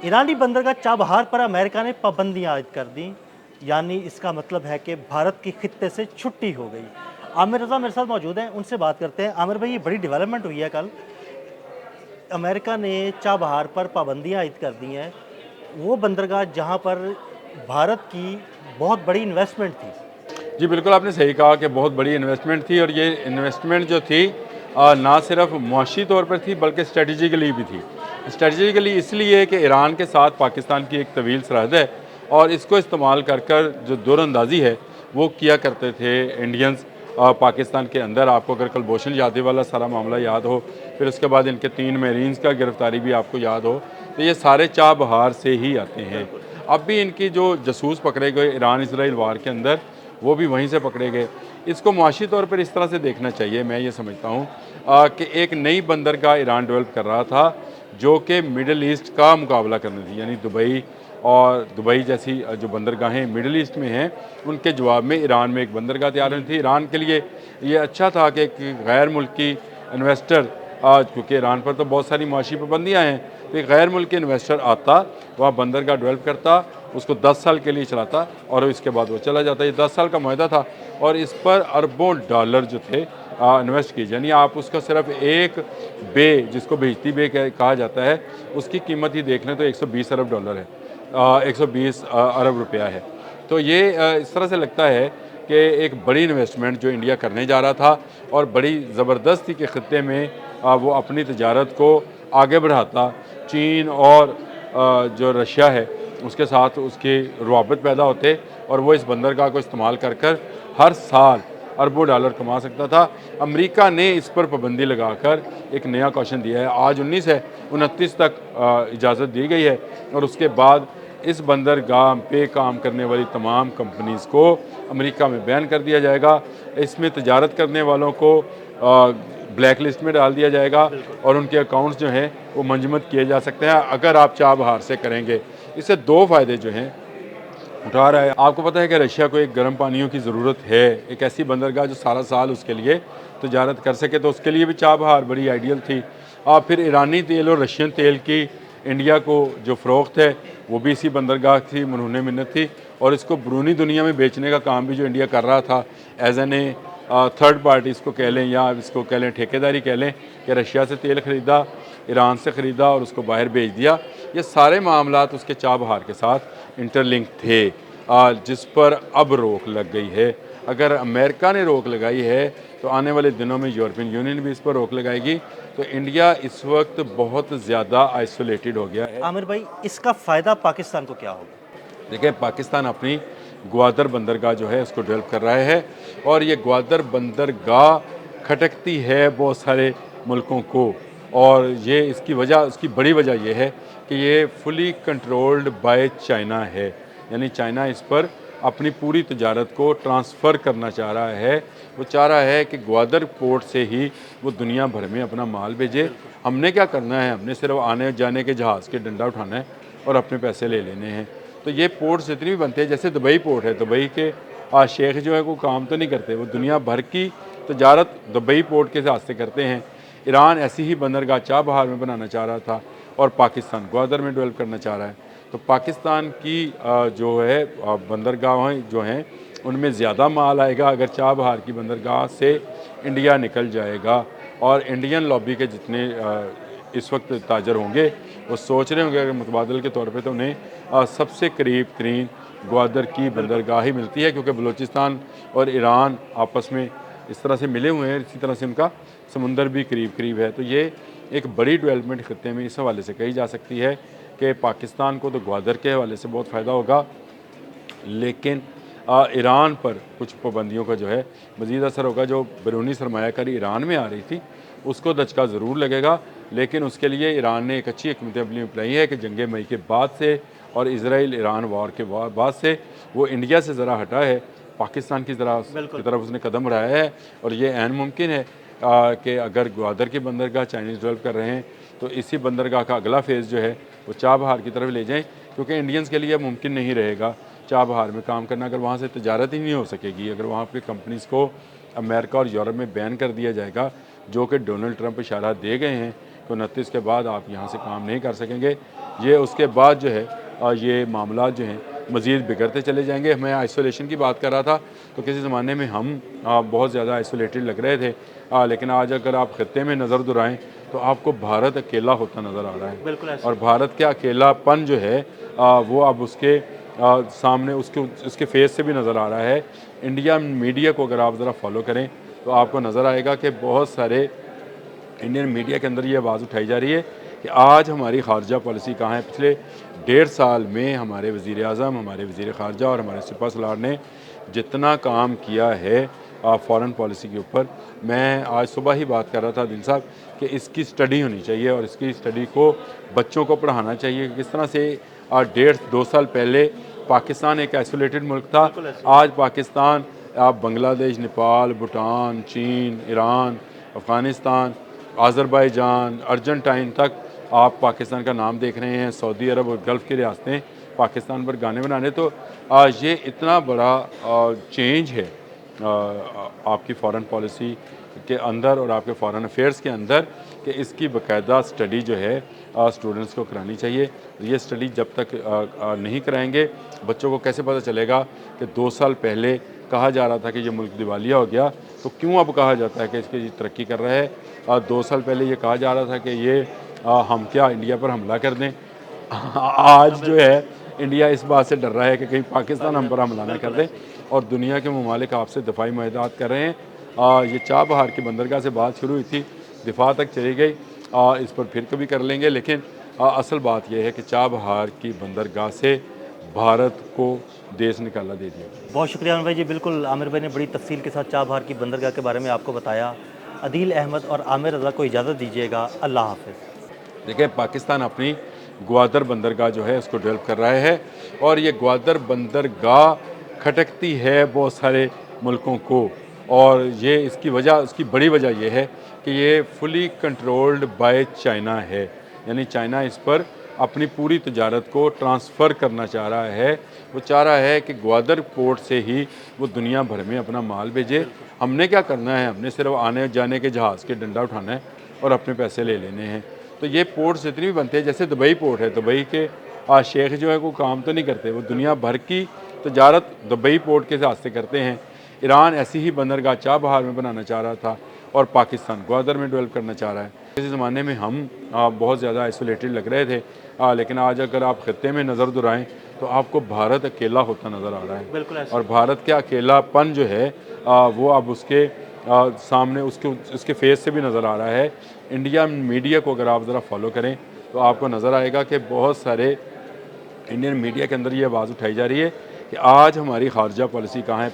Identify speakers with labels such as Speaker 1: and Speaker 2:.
Speaker 1: ईरानी बंदरगाह चाबहार पर अमेरिका ने पाबंदियां आयद कर दी, यानी इसका मतलब है कि भारत की खित्ते से छुट्टी हो गई। आमिर रज़ा मेरे साथ मौजूद हैं, उनसे बात करते हैं। आमिर भाई, ये बड़ी डेवलपमेंट हुई है कल। अमेरिका ने चाबहार पर पाबंदियां आयद कर दी हैं, वो बंदरगाह जहां पर भारत की बहुत बड़ी इन्वेस्टमेंट थी।
Speaker 2: जी बिल्कुल, आपने सही कहा कि बहुत बड़ी इन्वेस्टमेंट थी और ये इन्वेस्टमेंट जो थी ना सिर्फ मुआशी तौर पर थी बल्कि स्ट्रेटजिकली भी थी। स्ट्रेटजिकली इसलिए कि ईरान के साथ पाकिस्तान की एक तवील सरहद है और इसको इस्तेमाल कर कर जो दूरअंदाजी है वो किया करते थे इंडियंस पाकिस्तान के अंदर। आपको अगर कुलभूषण यादव वाला सारा मामला याद हो, फिर उसके बाद इनके 3 मेरीन्स का गिरफ्तारी भी आपको याद हो, तो ये सारे चाबहार से ही आते हैं। अब भी इनकी जो जासूस पकड़े गए ईरान इसराइल वार के अंदर, वो भी वहीं से पकड़े गए। इसको मुआशी तौर पर इस तरह से देखना चाहिए, मैं ये समझता हूँ कि एक नई बंदरगाह ईरान डेवलप कर रहा था जो कि मिडल ईस्ट का मुकाबला करनी थी, यानी दुबई और दुबई जैसी जो बंदरगाहें मिडल ईस्ट में हैं, उनके जवाब में ईरान में एक बंदरगाह तैयार होनी थी। ईरान के लिए ये अच्छा था कि एक गैर मुल्की इन्वेस्टर, क्योंकि ईरान पर तो बहुत सारी मुआशी पाबंदियाँ हैं, तो एक गैर मुल्की इन्वेस्टर आता, वह बंदरगाह डेवलप करता, उसको 10 साल के लिए चलाता और इसके बाद वो चला जाता। ये 10 साल का मुआहदा था और इस पर अरबों डॉलर जो थे इन्वेस्ट कीजिए, यानी आप उसका सिर्फ एक बे, जिसको भेजती बे कहा जाता है, उसकी कीमत ही देख लें तो 120 अरब डॉलर है, 120 अरब रुपया है। तो ये इस तरह से लगता है कि एक बड़ी इन्वेस्टमेंट जो इंडिया करने जा रहा था और बड़ी ज़बरदस्ती के ख़त्े में वो अपनी तजारत को आगे बढ़ाता। चीन और जो रशिया है उसके साथ उसके रवाबत पैदा होते और वो इस बंदरगाह को इस्तेमाल कर कर हर साल अरबों डॉलर कमा सकता था। अमेरिका ने इस पर पाबंदी लगाकर एक नया क्वेश्चन दिया है। आज 19 है, 29 तक इजाज़त दी गई है और उसके बाद इस बंदरगाह पे काम करने वाली तमाम कंपनीज़ को अमेरिका में बैन कर दिया जाएगा। इसमें तजारत करने वालों को ब्लैक लिस्ट में डाल दिया जाएगा और उनके अकाउंट्स जो हैं वो मंजमद किए जा सकते हैं अगर आप चाबहार से करेंगे। इससे 2 फ़ायदे जो हैं उठा रहा है। आपको पता है कि रशिया को एक गर्म पानियों की ज़रूरत है, एक ऐसी बंदरगाह जो सारा साल उसके लिए तजारत कर सके, तो उसके लिए भी चाबहार बड़ी आइडियल थी। फिर ईरानी तेल और रशियन तेल की इंडिया को जो फ़रोख्त है वो भी इसी बंदरगाह की मरहून मिन्नत थी और इसको बैरूनी दुनिया में बेचने का काम भी जो इंडिया कर रहा था as an a third party इसको कह लें या इसको कह लें ठेकेदारी कह लें, कि रशिया से तेल ख़रीदा, ईरान से ख़रीदा और उसको बाहर भेज दिया। ये सारे मामलात उसके चाबहार के साथ इंटरलिंक थे, जिस पर अब रोक लग गई है। अगर अमेरिका ने रोक लगाई है तो आने वाले दिनों में यूरोपियन यूनियन भी इस पर रोक लगाएगी। तो इंडिया इस वक्त बहुत ज़्यादा आइसोलेटेड हो गया है।
Speaker 1: आमिर भाई, इसका फ़ायदा पाकिस्तान को क्या होगा?
Speaker 2: देखिए, पाकिस्तान अपनी ग्वादर बंदरगाह जो है उसको डेवलप कर रहा है और ये ग्वादर बंदरगाह खटकती है बहुत सारे मुल्कों को और ये इसकी वजह, उसकी बड़ी वजह ये है कि ये फुली कंट्रोल्ड बाय चाइना है, यानी चाइना इस पर अपनी पूरी तजारत को ट्रांसफ़र करना चाह रहा है। वो चाह रहा है कि ग्वादर पोर्ट से ही वो दुनिया भर में अपना माल भेजे। हमने क्या करना है, हमने सिर्फ आने जाने के जहाज़ के डंडा उठाना है और अपने पैसे ले लेने हैं। तो ये पोर्ट्स इतनी भी बनते हैं, जैसे दुबई पोर्ट है, दुबई के शेख जो है वो काम तो नहीं करते, वो दुनिया भर की तजारत दुबई पोर्ट के हिसाब से करते हैं। ईरान ऐसी ही बंदरगाह चाबहार में बनाना चाह रहा था और पाकिस्तान ग्वादर में डेवलप करना चाह रहा है। तो पाकिस्तान की जो है बंदरगाहें जो हैं उनमें ज़्यादा माल आएगा अगर चाबहार की बंदरगाह से इंडिया निकल जाएगा। और इंडियन लॉबी के जितने इस वक्त ताजर होंगे वो सोच रहे होंगे अगर मुतबादल के तौर पे, तो उन्हें सबसे करीब तरीन ग्वादर की बंदरगाह ही मिलती है, क्योंकि बलूचिस्तान और ईरान आपस में इस तरह से मिले हुए हैं, इसी तरह से उनका समुंदर भी करीब करीब है। तो ये एक बड़ी डेवलपमेंट खत्े में इस हवाले से कही जा सकती है कि पाकिस्तान को तो ग्वादर के हवाले से बहुत फ़ायदा होगा, लेकिन ईरान पर कुछ पाबंदियों का जो है मज़ीद असर होगा। जो बैरूनी सरमायाकारी ईरान में आ रही थी उसको दचका ज़रूर लगेगा, लेकिन उसके लिए ईरान ने एक अच्छी हिकमत अमली अपनाई है कि जंग मई के बाद से और इसराइल ईरान वार के बाद से वो इंडिया से ज़रा हटा है, पाकिस्तान की तरफ उसने कदम बढ़ाया है। और ये ऐन मुमकिन है कि अगर ग्वादर की बंदरगाह चाइनीज़ डेवलप कर रहे हैं तो इसी बंदरगाह का अगला फ़ेज़ जो है वो चाबहार की तरफ ले जाएँ, क्योंकि इंडियंस के लिए मुमकिन नहीं रहेगा चाबहार में काम करना अगर वहाँ से तजारत ही नहीं हो सकेगी। अगर वहाँ पे कंपनीज़ को अमेरिका और यूरोप में बैन कर दिया जाएगा, जो कि डोनाल्ड ट्रंप इशारा दे गए हैं तो 29 के बाद आप यहाँ से काम नहीं कर सकेंगे। ये उसके बाद जो है ये मामला जो हैं मज़ीद बिगड़ते चले जाएंगे। मैं आइसोलेशन की बात कर रहा था तो किसी ज़माने में हम बहुत ज़्यादा आइसोलेटेड लग रहे थे, लेकिन आज अगर आप ख़त्े में नज़र दुराएं तो आपको भारत अकेला होता नज़र आ रहा है।
Speaker 1: बिल्कुल ऐसे।
Speaker 2: और भारत के अकेलापन जो है वो अब उसके सामने उसके फेस से भी नज़र आ रहा है। इंडिया मीडिया को अगर आप ज़रा फॉलो करें तो आपको नज़र आएगा कि बहुत सारे इंडियन मीडिया के अंदर ये आवाज़ उठाई जा रही है कि आज हमारी खारजा पॉलिसी कहाँ है। पिछले 1.5 साल में हमारे वज़ीर आज़म, हमारे वज़ीर ख़ारजा और हमारे सिपह सलार ने जितना काम किया है फ़ॉरेन पॉलिसी के ऊपर, मैं आज सुबह ही बात कर रहा था दिल साहब कि इसकी स्टडी होनी चाहिए और इसकी स्टडी को बच्चों को पढ़ाना चाहिए कि किस तरह से 1.5-2 साल पहले पाकिस्तान एक आइसोलेटेड मुल्क था। आज पाकिस्तान, आप बांग्लादेश, नेपाल, भूटान, चीन, ईरान, अफ़गानिस्तान, आज़रबाईजान, अर्जेंटाइन तक आप पाकिस्तान का नाम देख रहे हैं। सऊदी अरब और गल्फ़ की रियासतें पाकिस्तान पर गाने बनाने, तो ये इतना बड़ा चेंज है आपकी फ़ॉरेन पॉलिसी के अंदर और आपके फ़ॉरेन अफेयर्स के अंदर कि इसकी बाकायदा स्टडी जो है स्टूडेंट्स को करानी चाहिए। ये स्टडी जब तक नहीं कराएंगे, बच्चों को कैसे पता चलेगा कि 2 साल पहले कहा जा रहा था कि ये मुल्क दिवालिया हो गया, तो क्यों अब कहा जाता है कि इसकी ये तरक्की कर रहा है। 2 साल पहले ये कहा जा रहा था कि ये हम क्या इंडिया पर हमला कर दें। आज जो है इंडिया इस बात से डर रहा है कि कहीं पाकिस्तान हम पर हमला ना कर दे, और दुनिया के ममालिक आपसे दफाई मुआहदात कर रहे हैं। ये चाबहार की बंदरगाह से बात शुरू हुई थी, दिफा तक चली गई, इस पर फिर कभी कर लेंगे, लेकिन असल बात यह है कि चाबहार की बंदरगाह से भारत को देश निकाला दे दिया।
Speaker 1: बहुत शुक्रिया आमिर भाई जी। बिल्कुल, आमिर भाई ने बड़ी तफसील के साथ चाबहार की बंदरगाह के बारे में आपको बताया। अदील अहमद और आमिर रज़ा को इजाज़त दीजिएगा। अल्लाह हाफ़िज़।
Speaker 2: देखिए, पाकिस्तान अपनी ग्वादर बंदरगाह जो है उसको डेवलप कर रहा है, और ये ग्वादर बंदरगाह खटकती है बहुत सारे मुल्कों को, और ये इसकी वजह, उसकी बड़ी वजह यह है कि ये फुली कंट्रोल्ड बाय चाइना है। यानी चाइना इस पर अपनी पूरी तजारत को ट्रांसफ़र करना चाह रहा है। वो चाह रहा है कि ग्वादर पोर्ट से ही वो दुनिया भर में अपना माल भेजे। हमने क्या करना है, हमने सिर्फ आने जाने के जहाज़ के डंडा उठाना है और अपने पैसे ले लेने हैं। तो ये पोर्ट्स इतनी भी बनते हैं, जैसे दुबई पोर्ट है, दुबई के शेख जो है वो काम तो नहीं करते, वो दुनिया भर की तजारत दुबई पोर्ट के रास्ते करते हैं। ईरान ऐसी ही बंदरगाह चाबहार में बनाना चाह रहा था, और पाकिस्तान ग्वादर में डेवलप करना चाह रहा है। किसी ज़माने में हम बहुत ज़्यादा आइसोलेटेड लग रहे थे, लेकिन आज अगर आप ख़त्े में नज़र दुराएं तो आपको भारत अकेला होता नज़र आ रहा है।
Speaker 1: बिल्कुल ऐसे।
Speaker 2: और भारत के अकेलापन जो है वो अब उसके सामने उसके फेस से भी नज़र आ रहा है। इंडिया मीडिया को अगर आप ज़रा फॉलो करें तो आपको नज़र आएगा कि बहुत सारे इंडियन मीडिया के अंदर ये आवाज़ उठाई जा रही है कि आज हमारी खारजा पॉलिसी कहाँ है।